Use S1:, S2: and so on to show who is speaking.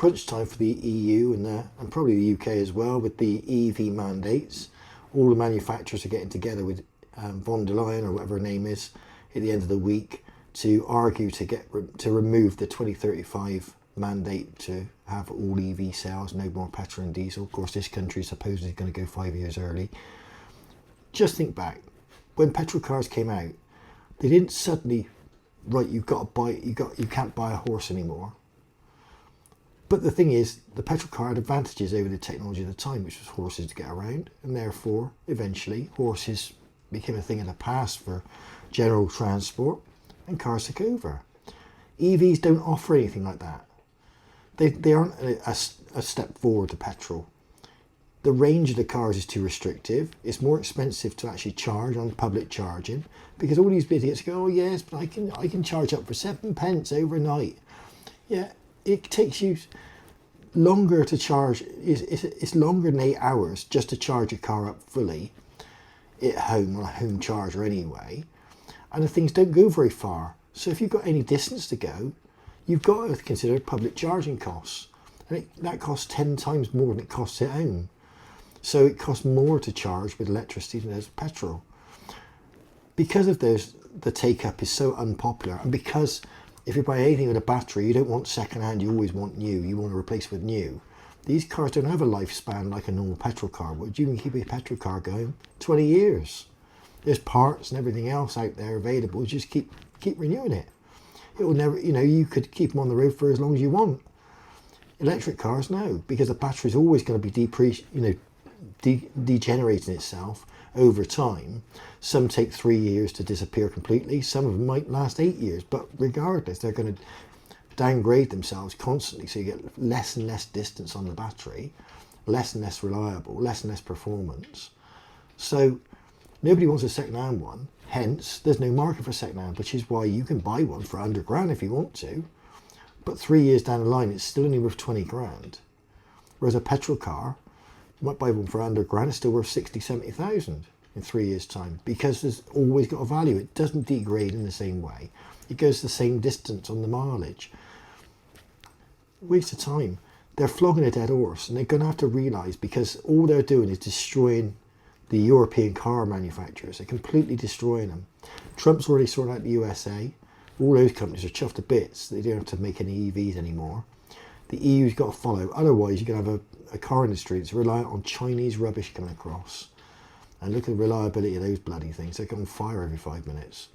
S1: crunch time for the EU and probably the UK as well with the EV mandates. All the manufacturers are getting together with von der Leyen or whatever her name is at the end of the week to argue to remove the 2035 mandate to have all EV sales, no more petrol and diesel. Of course, this country is supposedly going to go 5 years early. Just think back when petrol cars came out, they didn't suddenly, right, you can't buy a horse anymore. But the thing is, the petrol car had advantages over the technology of the time, which was horses to get around, and therefore, eventually, horses became a thing of the past for general transport, and cars took over. EVs don't offer anything like that. They aren't a step forward to petrol. The range of the cars is too restrictive. It's more expensive to actually charge on public charging because all these idiots go, oh yes, but I can charge up for 7 pence overnight. Yeah, it takes you longer to charge. It's longer than 8 hours just to charge a car up fully at home on a home charger anyway. And the things don't go very far. So if you've got any distance to go, you've got to consider public charging costs. And that costs 10 times more than it costs at home. So it costs more to charge with electricity than it does petrol. Because of this, the take-up is so unpopular, and because if you buy anything with a battery, you don't want second-hand, you always want new, you want to replace with new. These cars don't have a lifespan like a normal petrol car would. You can keep a petrol car going 20 years. There's parts and everything else out there available, just keep renewing it. It will never, you could keep them on the road for as long as you want. Electric cars, no, because the battery is always going to be degenerating itself over time. Some take 3 years to disappear completely. Some of them might last 8 years, but regardless, they're going to downgrade themselves constantly. So you get less and less distance on the battery, less and less reliable, less and less performance. So nobody wants a second-hand one. Hence, there's no market for second-hand, which is why you can buy one for £100,000 if you want to. But 3 years down the line, it's still only worth 20 grand. Whereas a petrol car, you might buy one for £100,000, it's still worth 60, 70,000 in 3 years' time, because there's always got a value. It doesn't degrade in the same way. It goes the same distance on the mileage. Waste of time. They're flogging a dead horse, and they're going to have to realise, because all they're doing is destroying the European car manufacturers. They're completely destroying them. Trump's already sorted out the USA. All those companies are chuffed to bits. They don't have to make any EVs anymore. The EU's got to follow. Otherwise, you're going to have a car industry that's reliant on Chinese rubbish coming across. And look at the reliability of those bloody things. They go on fire every 5 minutes.